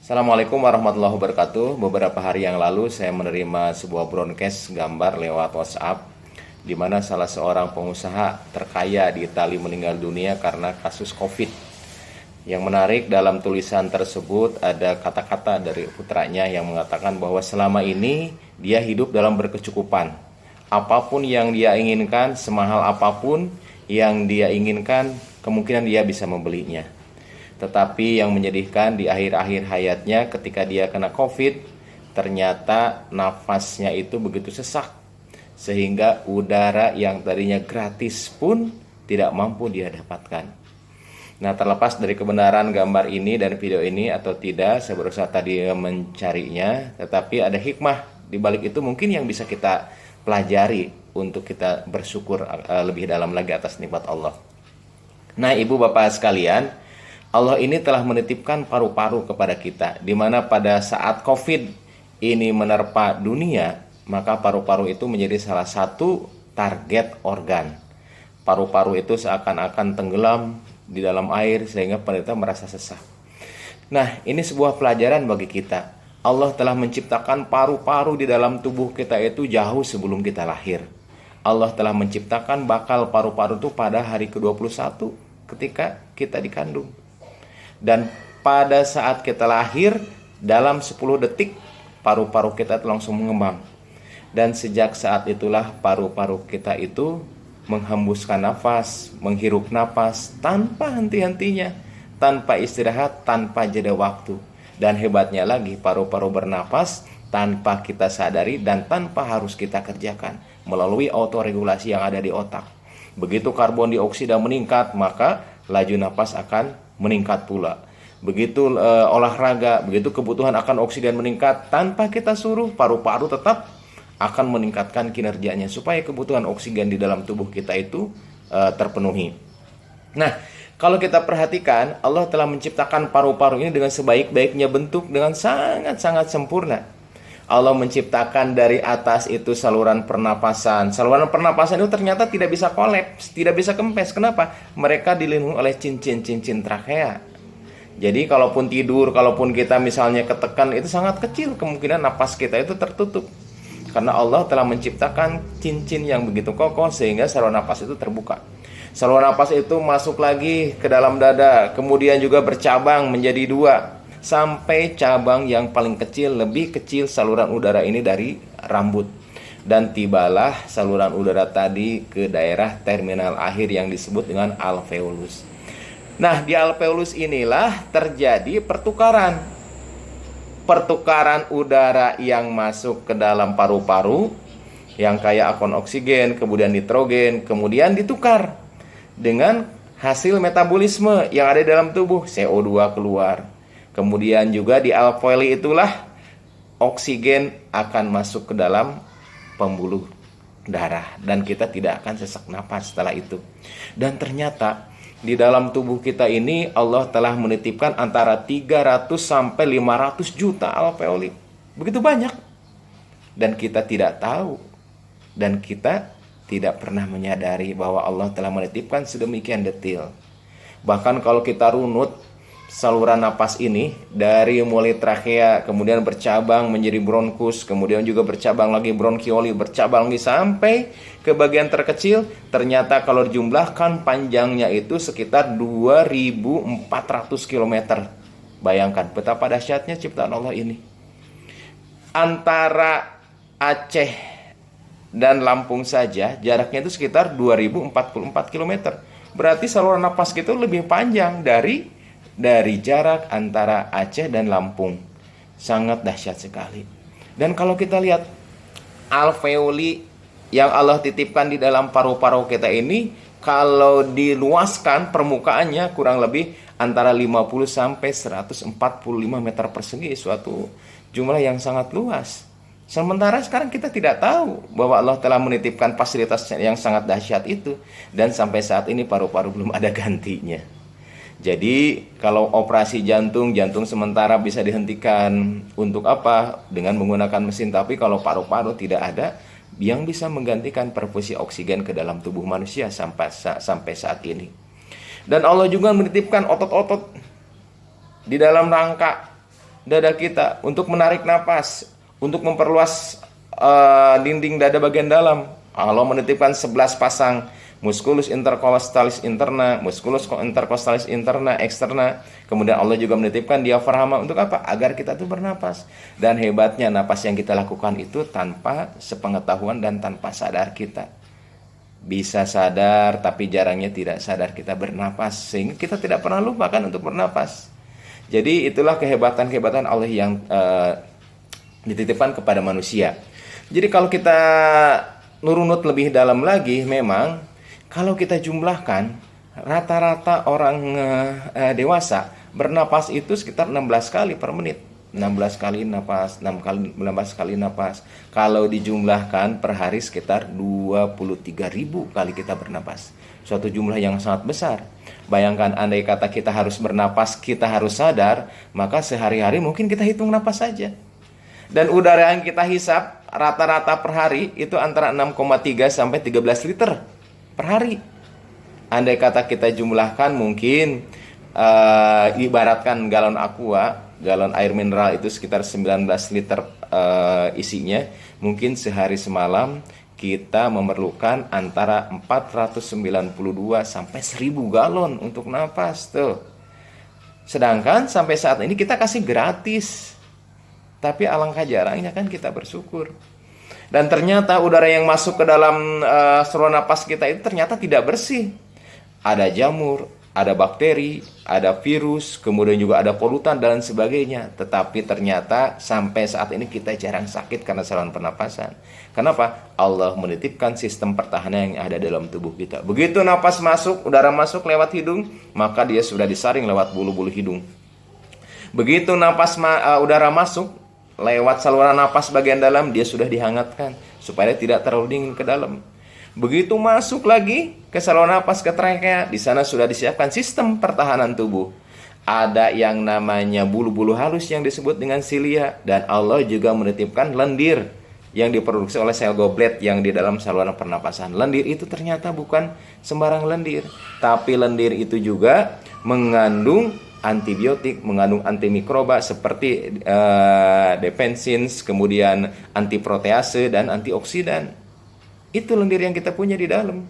Assalamualaikum warahmatullahi wabarakatuh. Beberapa hari yang lalu saya menerima sebuah broadcast gambar lewat WhatsApp di mana salah seorang pengusaha terkaya di Italia meninggal dunia karena kasus COVID. Yang menarik dalam tulisan tersebut ada kata-kata dari putranya yang mengatakan bahwa selama ini dia hidup dalam berkecukupan. Apapun yang dia inginkan, semahal apapun yang dia inginkan, kemungkinan dia bisa membelinya. Tetapi yang menyedihkan di akhir-akhir hayatnya ketika dia kena COVID, ternyata nafasnya itu begitu sesak sehingga udara yang tadinya gratis pun tidak mampu dia dapatkan. Nah, terlepas dari kebenaran gambar ini dan video ini atau tidak, saya berusaha tadi mencarinya, tetapi ada hikmah di balik itu mungkin yang bisa kita pelajari untuk kita bersyukur lebih dalam lagi atas nikmat Allah. Nah, ibu bapak sekalian, Allah ini telah menitipkan paru-paru kepada kita, di mana pada saat COVID ini menerpa dunia, maka paru-paru itu menjadi salah satu target organ. Paru-paru itu seakan-akan tenggelam di dalam air sehingga penderita merasa sesak. Nah, ini sebuah pelajaran bagi kita. Allah telah menciptakan paru-paru di dalam tubuh kita itu jauh sebelum kita lahir. Allah telah menciptakan bakal paru-paru itu pada hari ke-21 ketika kita dikandung. Dan pada saat kita lahir, dalam 10 detik paru-paru kita itu langsung mengembang. Dan sejak saat itulah paru-paru kita itu menghembuskan nafas, menghirup nafas tanpa henti-hentinya, tanpa istirahat, tanpa jeda waktu. Dan hebatnya lagi, paru-paru bernafas tanpa kita sadari dan tanpa harus kita kerjakan melalui autoregulasi yang ada di otak. Begitu karbon dioksida meningkat, maka laju nafas akan meningkat pula. Begitu olahraga, begitu kebutuhan akan oksigen meningkat, tanpa kita suruh, paru-paru tetap akan meningkatkan kinerjanya supaya kebutuhan oksigen di dalam tubuh kita itu terpenuhi. Nah, kalau kita perhatikan, Allah telah menciptakan paru-paru ini dengan sebaik-baiknya bentuk, dengan sangat-sangat sempurna. Allah menciptakan dari atas itu saluran pernapasan. Saluran pernapasan itu ternyata tidak bisa kolaps, tidak bisa kempes. Kenapa? Mereka dilindungi oleh cincin-cincin trakea. Jadi kalaupun tidur, kalaupun kita misalnya ketekan, itu sangat kecil kemungkinan napas kita itu tertutup. Karena Allah telah menciptakan cincin yang begitu kokoh sehingga saluran napas itu terbuka. Saluran napas itu masuk lagi ke dalam dada, kemudian juga bercabang menjadi 2. Sampai cabang yang paling kecil, lebih kecil saluran udara ini dari rambut. Dan tibalah saluran udara tadi ke daerah terminal akhir yang disebut dengan alveolus. Nah, di alveolus inilah terjadi pertukaran udara yang masuk ke dalam paru-paru, yang kaya akan oksigen, kemudian nitrogen, kemudian ditukar dengan hasil metabolisme yang ada di dalam tubuh, CO2 keluar. Kemudian juga di alveoli itulah oksigen akan masuk ke dalam pembuluh darah dan kita tidak akan sesak napas setelah itu. Dan ternyata di dalam tubuh kita ini Allah telah menitipkan antara 300 sampai 500 juta alveoli. Begitu banyak. Dan kita tidak tahu dan kita tidak pernah menyadari bahwa Allah telah menitipkan sedemikian detail. Bahkan kalau kita runut saluran napas ini dari mulai trakea, kemudian bercabang menjadi bronkus, kemudian juga bercabang lagi bronkioli, bercabang lagi sampai ke bagian terkecil. Ternyata kalau dijumlahkan panjangnya itu sekitar 2400 km. Bayangkan betapa dahsyatnya ciptaan Allah ini. Antara Aceh dan Lampung saja jaraknya itu sekitar 2044 km. Berarti saluran napas kita lebih panjang dari jarak antara Aceh dan Lampung. Sangat dahsyat sekali. Dan kalau kita lihat alveoli yang Allah titipkan di dalam paru-paru kita ini, kalau diluaskan permukaannya kurang lebih antara 50 sampai 145 meter persegi, suatu jumlah yang sangat luas. Sementara sekarang kita tidak tahu bahwa Allah telah menitipkan fasilitas yang sangat dahsyat itu, dan sampai saat ini paru-paru belum ada gantinya. Jadi kalau operasi jantung sementara bisa dihentikan untuk apa? Dengan menggunakan mesin. Tapi kalau paru-paru tidak ada yang bisa menggantikan perfusi oksigen ke dalam tubuh manusia sampai saat ini. Dan Allah juga menitipkan otot-otot di dalam rangka dada kita, untuk menarik napas, untuk memperluas dinding dada bagian dalam. Allah menitipkan 11 pasang musculus intercostalis interna, musculus intercostalis interna, externa. Kemudian Allah juga menitipkan diafragma untuk apa? Agar kita tuh bernapas. Dan hebatnya napas yang kita lakukan itu tanpa sepengetahuan dan tanpa sadar kita. Bisa sadar tapi jarangnya tidak sadar kita bernapas, sehingga kita tidak pernah lupakan untuk bernapas. Jadi itulah kehebatan-kehebatan Allah yang dititipkan kepada manusia. Jadi kalau kita nurunut lebih dalam lagi, memang kalau kita jumlahkan rata-rata orang dewasa bernapas itu sekitar 16 kali per menit. 16 kali napas, 16 kali napas. Kalau dijumlahkan per hari sekitar 23.000 kali kita bernapas. Suatu jumlah yang sangat besar. Bayangkan andai kata kita harus bernapas, kita harus sadar, maka sehari-hari mungkin kita hitung napas saja. Dan udara yang kita hisap rata-rata per hari itu antara 6,3 sampai 13 liter per hari. Andai kata kita jumlahkan mungkin ibaratkan galon aqua, galon air mineral itu sekitar 19 liter isinya. Mungkin sehari semalam kita memerlukan antara 492 sampai 1000 galon untuk napas tuh. Sedangkan sampai saat ini kita kasih gratis. Tapi alangkah jarangnya kan kita bersyukur. Dan ternyata udara yang masuk ke dalam saluran napas kita itu ternyata tidak bersih. Ada jamur, ada bakteri, ada virus, kemudian juga ada polutan dan sebagainya. Tetapi ternyata sampai saat ini kita jarang sakit karena saluran pernapasan. Kenapa? Allah menitipkan sistem pertahanan yang ada dalam tubuh kita. Begitu napas masuk, udara masuk lewat hidung, maka dia sudah disaring lewat bulu-bulu hidung. Begitu udara masuk lewat saluran napas bagian dalam, dia sudah dihangatkan supaya tidak terlalu dingin ke dalam. Begitu masuk lagi ke saluran napas ke trakea, di sana sudah disiapkan sistem pertahanan tubuh. Ada yang namanya bulu-bulu halus yang disebut dengan silia, dan Allah juga menitipkan lendir yang diproduksi oleh sel goblet yang di dalam saluran pernapasan. Lendir itu ternyata bukan sembarang lendir, tapi lendir itu juga mengandung antibiotik, mengandung antimikroba seperti defensins, kemudian antiprotease dan antioksidan. Itu lendir yang kita punya di dalam.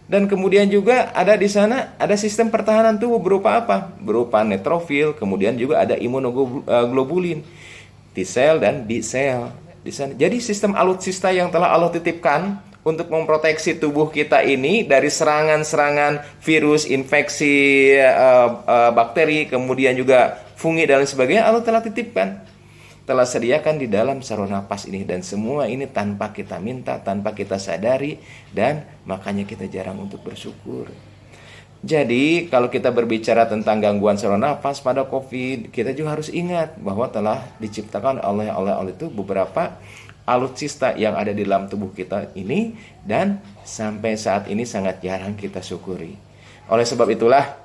Dan kemudian juga ada di sana ada sistem pertahanan tubuh berupa apa? Berupa neutrofil, kemudian juga ada imunoglobulin, T cell dan B cell di sana. Jadi sistem alutsista yang telah Allah titipkan untuk memproteksi tubuh kita ini dari serangan-serangan virus, infeksi, bakteri, kemudian juga fungi dan sebagainya, Allah telah titipkan, telah sediakan di dalam saluran napas ini. Dan semua ini tanpa kita minta, tanpa kita sadari, dan makanya kita jarang untuk bersyukur. Jadi kalau kita berbicara tentang gangguan saluran napas pada COVID, kita juga harus ingat bahwa telah diciptakan oleh Allah itu beberapa alutsista yang ada di dalam tubuh kita ini, dan sampai saat ini sangat jarang kita syukuri. Oleh sebab itulah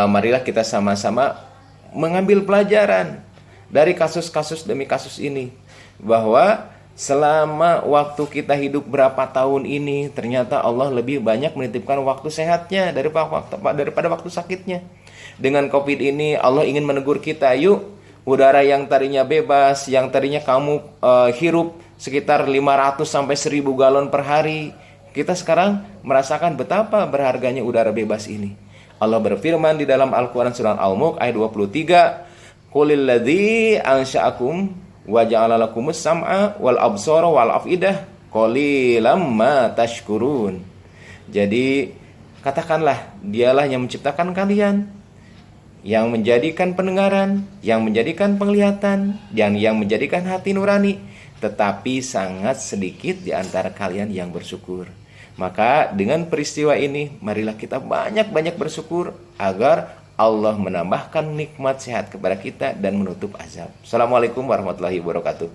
marilah kita sama-sama mengambil pelajaran dari kasus-kasus demi kasus ini, bahwa selama waktu kita hidup berapa tahun ini, ternyata Allah lebih banyak menitipkan waktu sehatnya daripada waktu sakitnya. Dengan COVID ini Allah ingin menegur kita, yuk, udara yang tadinya bebas, yang tadinya kamu hirup sekitar 500 sampai 1000 galon per hari, kita sekarang merasakan betapa berharganya udara bebas ini. Allah berfirman di dalam Al-Quran surah Al-Mulk ayat 23, Qulil ladzi ansha'akum wa ja'ala lakumus sam'a wal absara wal afidah qalilam ma tashkurun. Jadi katakanlah, dialah yang menciptakan kalian, yang menjadikan pendengaran, yang menjadikan penglihatan, yang menjadikan hati nurani, tetapi sangat sedikit di antara kalian yang bersyukur. Maka dengan peristiwa ini, marilah kita banyak-banyak bersyukur agar Allah menambahkan nikmat sehat kepada kita dan menutup azab. Assalamualaikum warahmatullahi wabarakatuh.